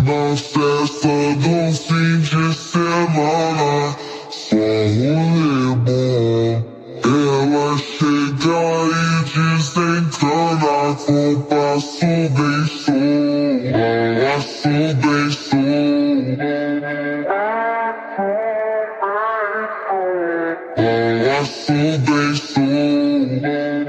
na festa do fim de semana, só rolê bom. Ela chega e desencana com passo bem som, passo bem som, passo bem som.